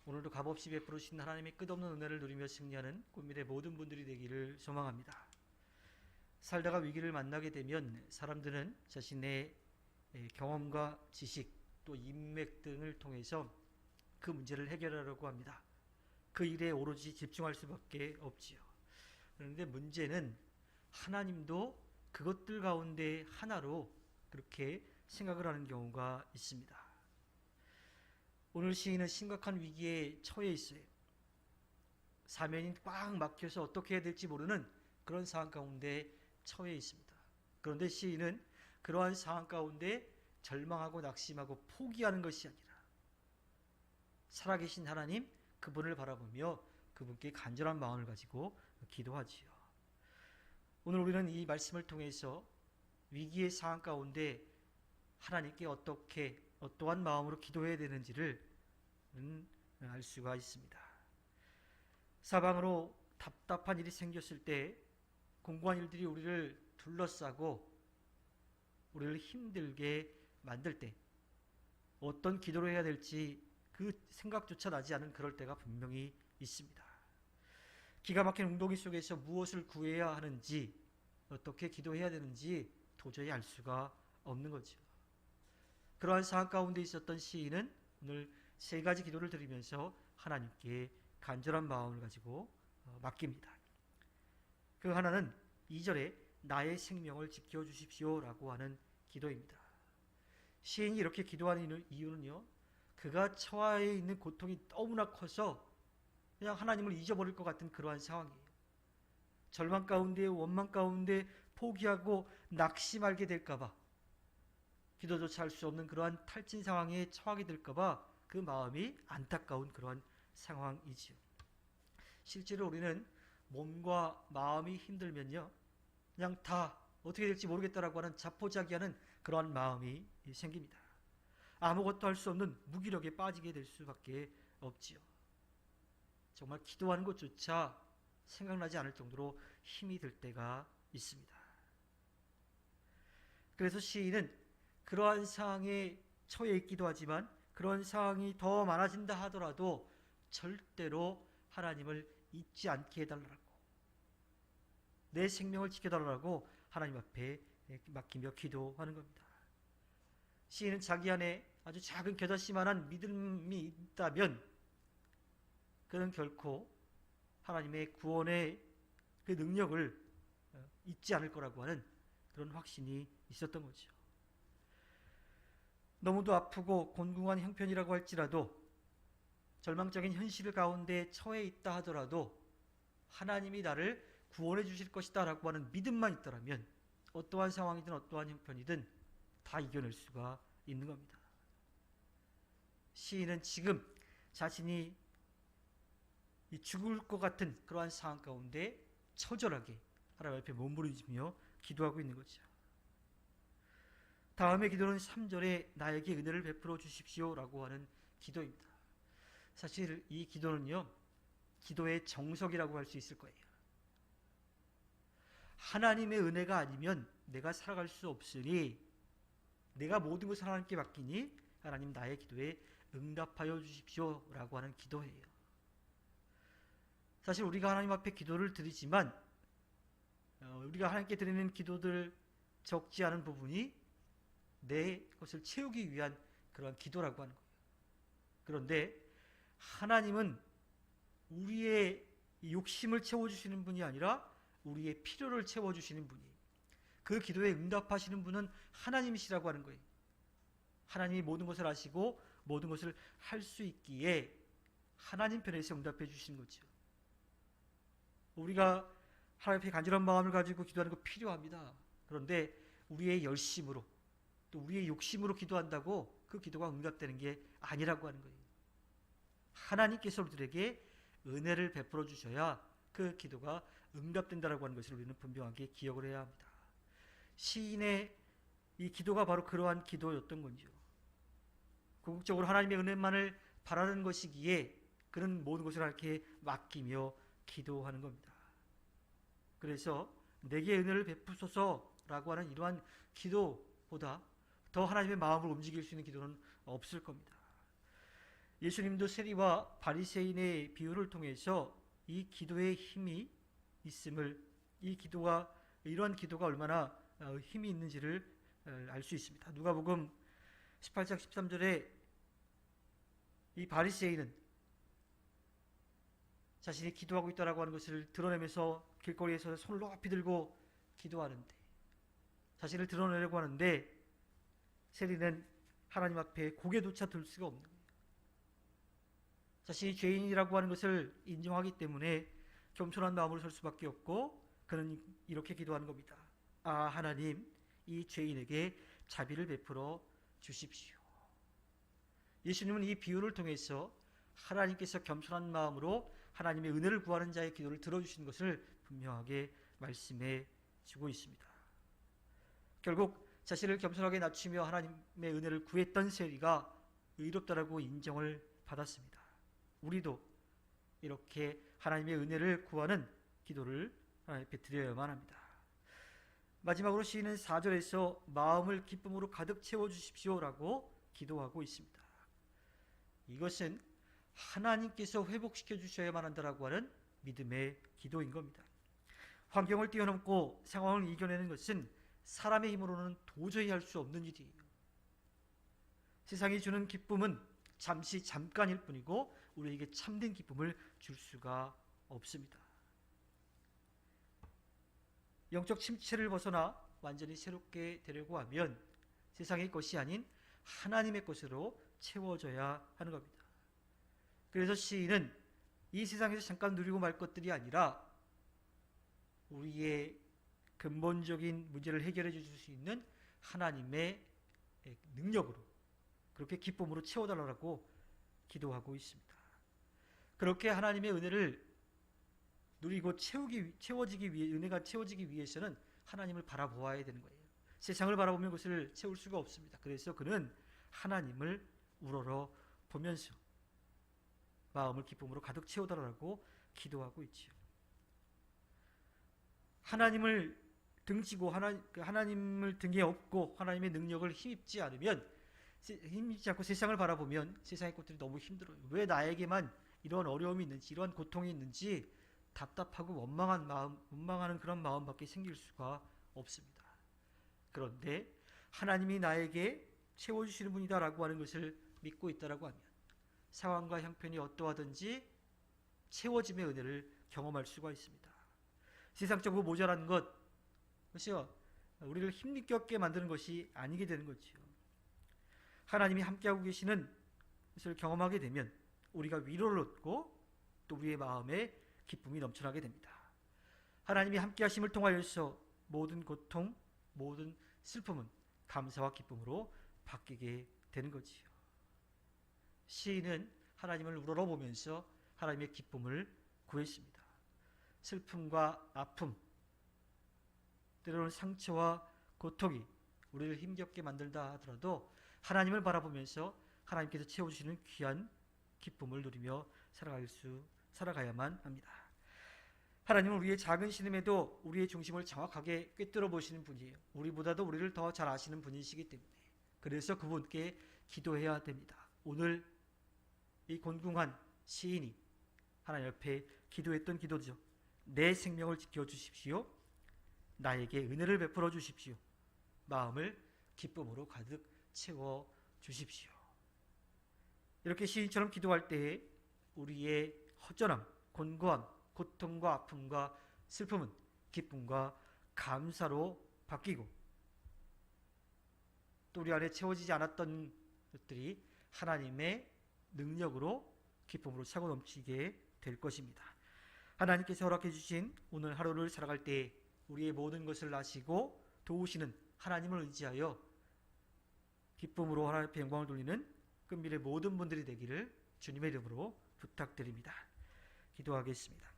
오늘도 값없이 베풀으신 하나님의 끝없는 은혜를 누리며 승리하는 꿈밀의 모든 분들이 되기를 소망합니다. 살다가 위기를 만나게 되면 사람들은 자신의 경험과 지식 또 인맥 등을 통해서 그 문제를 해결하려고 합니다. 그 일에 오로지 집중할 수밖에 없지요. 그런데 문제는 하나님도 그것들 가운데 하나로 그렇게 생각을 하는 경우가 있습니다. 오늘 시인은 심각한 위기에 처해 있어요. 사면이 꽉 막혀서 어떻게 해야 될지 모르는 그런 상황 가운데 처해 있습니다. 그런데 시인은 그러한 상황 가운데 절망하고 낙심하고 포기하는 것이 아니라 살아계신 하나님 그분을 바라보며 그분께 간절한 마음을 가지고 기도하지요. 오늘 우리는 이 말씀을 통해서 위기의 상황 가운데 하나님께 어떻게 어떠한 마음으로 기도해야 되는지를 알 수가 있습니다. 사방으로 답답한 일이 생겼을 때 공고한 일들이 우리를 둘러싸고 우리를 힘들게 만들 때 어떤 기도를 해야 될지 그 생각조차 나지 않은 그럴 때가 분명히 있습니다. 기가 막힌 웅덩이 속에서 무엇을 구해야 하는지 어떻게 기도해야 되는지 도저히 알 수가 없는 거죠. 그러한 상황 가운데 있었던 시인은 오늘 세 가지 기도를 드리면서 하나님께 간절한 마음을 가지고 맡깁니다. 그 하나는 2절에 나의 생명을 지켜주십시오 라고 하는 기도입니다. 시인이 이렇게 기도하는 이유는요, 그가 처해 있는 고통이 너무나 커서 그냥 하나님을 잊어버릴 것 같은 그러한 상황이에요. 절망 가운데 원망 가운데 포기하고 낙심하게 될까봐, 기도조차 할 수 없는 그러한 탈진 상황에 처하게 될까봐 그 마음이 안타까운 그러한 상황이지요. 실제로 우리는 몸과 마음이 힘들면요, 그냥 다 어떻게 될지 모르겠다라고 하는 자포자기하는 그러한 마음이 생깁니다. 아무것도 할 수 없는 무기력에 빠지게 될 수밖에 없지요. 정말 기도하는 것조차 생각나지 않을 정도로 힘이 들 때가 있습니다. 그래서 시인은 그러한 상황에 처해 있기도 하지만 그런 상황이 더 많아진다 하더라도 절대로 하나님을 잊지 않게 해달라고, 내 생명을 지켜달라고 하나님 앞에 맡기며 기도하는 겁니다. 시인은 자기 안에 아주 작은 겨자씨만한 믿음이 있다면 그는 결코 하나님의 구원의 그 능력을 잊지 않을 거라고 하는 그런 확신이 있었던 거죠. 너무도 아프고 곤궁한 형편이라고 할지라도 절망적인 현실 가운데 처해 있다 하더라도 하나님이 나를 구원해 주실 것이다 라고 하는 믿음만 있더라면 어떠한 상황이든 어떠한 형편이든 다 이겨낼 수가 있는 겁니다. 시인은 지금 자신이 죽을 것 같은 그러한 상황 가운데 처절하게 하나님 앞에 몸부림치며 기도하고 있는 거죠. 다음의 기도는 3절에 나에게 은혜를 베풀어 주십시오 라고 하는 기도입니다. 사실 이 기도는요, 기도의 정석이라고 할 수 있을 거예요. 하나님의 은혜가 아니면 내가 살아갈 수 없으니 내가 모든 것을 하나님께 맡기니 하나님 나의 기도에 응답하여 주십시오 라고 하는 기도예요. 사실 우리가 하나님 앞에 기도를 드리지만 우리가 하나님께 드리는 기도들 적지 않은 부분이 내 것을 채우기 위한 그러한 기도라고 하는 거예요. 그런데 하나님은 우리의 욕심을 채워주시는 분이 아니라 우리의 필요를 채워주시는 분이, 그 기도에 응답하시는 분은 하나님이시라고 하는 거예요. 하나님이 모든 것을 아시고 모든 것을 할 수 있기에 하나님 편에서 응답해 주시는 거죠. 우리가 하나님 앞에 간절한 마음을 가지고 기도하는 거 필요합니다. 그런데 우리의 열심으로 또 우리의 욕심으로 기도한다고 그 기도가 응답되는 게 아니라고 하는 거예요. 하나님께서 우리들에게 은혜를 베풀어 주셔야 그 기도가 응답된다라고 하는 것을 우리는 분명하게 기억을 해야 합니다. 시인의 이 기도가 바로 그러한 기도였던 건지요. 궁극적으로 하나님의 은혜만을 바라는 것이기에 그는 모든 것을 하나님께 맡기며 기도하는 겁니다. 그래서 내게 은혜를 베푸소서라고 하는 이러한 기도보다 더 하나님의 마음을 움직일 수 있는 기도는 없을 겁니다. 예수님도 세리와 바리새인의 비유를 통해서 이 기도의 힘이 있음을, 이러한 기도가 얼마나 힘이 있는지를 알 수 있습니다. 누가복음 18장 13절에 이 바리새인은 자신이 기도하고 있다라고 하는 것을 드러내면서 길거리에서 손을 높이 들고 기도하는데, 자신을 드러내려고 하는데, 세리는 하나님 앞에 고개조차 들 수가 없는 거예요. 자신이 죄인이라고 하는 것을 인정하기 때문에 겸손한 마음으로 설 수밖에 없고, 그는 이렇게 기도하는 겁니다. 아, 하나님, 이 죄인에게 자비를 베풀어 주십시오. 예수님은 이 비유를 통해서 하나님께서 겸손한 마음으로 하나님의 은혜를 구하는 자의 기도를 들어주시는 것을 분명하게 말씀해 주고 있습니다. 결국 자신을 겸손하게 낮추며 하나님의 은혜를 구했던 세리가 의롭다라고 인정을 받았습니다. 우리도 이렇게 하나님의 은혜를 구하는 기도를 하나님 앞에 드려야만 합니다. 마지막으로 시인은 4절에서 마음을 기쁨으로 가득 채워주십시오라고 기도하고 있습니다. 이것은 하나님께서 회복시켜 주셔야만 한다라고 하는 믿음의 기도인 겁니다. 환경을 뛰어넘고 상황을 이겨내는 것은 사람의 힘으로는 도저히 할 수 없는 일이에요. 세상이 주는 기쁨은 잠깐일 뿐이고 우리에게 참된 기쁨을 줄 수가 없습니다. 영적 침체를 벗어나 완전히 새롭게 되려고 하면 세상의 것이 아닌 하나님의 것으로 채워져야 하는 겁니다. 그래서 시인은 이 세상에서 잠깐 누리고 말 것들이 아니라 우리의 근본적인 문제를 해결해 주실 수 있는 하나님의 능력으로, 그렇게 기쁨으로 채워달라고 기도하고 있습니다. 그렇게 하나님의 은혜를 누리고 은혜가 채워지기 위해서는 하나님을 바라보아야 되는 거예요. 세상을 바라보면 그것을 채울 수가 없습니다. 그래서 그는 하나님을 우러러 보면서 마음을 기쁨으로 가득 채워달라고 기도하고 있지요. 하나님을 등지고 하나님을 등에 업고 하나님의 능력을 힘입지 않고 세상을 바라보면 세상의 것들이 너무 힘들어요. 왜 나에게만 이런 어려움이 있는지, 이러한 고통이 있는지 답답하고 원망하는 그런 마음밖에 생길 수가 없습니다. 그런데 하나님이 나에게 채워주시는 분이다라고 하는 것을 믿고 있다라고 하면 상황과 형편이 어떠하든지 채워짐의 은혜를 경험할 수가 있습니다. 세상적으로 모자란 것이 우리를 힘겹게 만드는 것이 아니게 되는 거죠. 하나님이 함께하고 계시는 것을 경험하게 되면 우리가 위로를 얻고 또 우리의 마음에 기쁨이 넘쳐나게 됩니다. 하나님이 함께하심을 통하여서 모든 고통, 모든 슬픔은 감사와 기쁨으로 바뀌게 되는 거지요. 시인은 하나님을 우러러보면서 하나님의 기쁨을 구했습니다. 슬픔과 아픔, 때로는 상처와 고통이 우리를 힘겹게 만들다 하더라도 하나님을 바라보면서 하나님께서 채워주시는 귀한 기쁨을 누리며 살아가야만 합니다. 하나님은 우리의 작은 신음에도 우리의 중심을 정확하게 꿰뚫어 보시는 분이에요. 우리보다도 우리를 더 잘 아시는 분이시기 때문에 그래서 그분께 기도해야 됩니다. 오늘 이 곤궁한 시인이 하나님 앞에 기도했던 기도죠. 내 생명을 지켜주십시오. 나에게 은혜를 베풀어 주십시오. 마음을 기쁨으로 가득 채워주십시오. 이렇게 시인처럼 기도할 때에 우리의 허전함, 곤고함, 고통과 아픔과 슬픔은 기쁨과 감사로 바뀌고 또 우리 안에 채워지지 않았던 것들이 하나님의 능력으로 기쁨으로 차고 넘치게 될 것입니다. 하나님께서 허락해 주신 오늘 하루를 살아갈 때 우리의 모든 것을 아시고 도우시는 하나님을 의지하여 기쁨으로 하나님 앞에 영광을 돌리는 끝미래 모든 분들이 되기를 주님의 이름으로 부탁드립니다. 기도하겠습니다.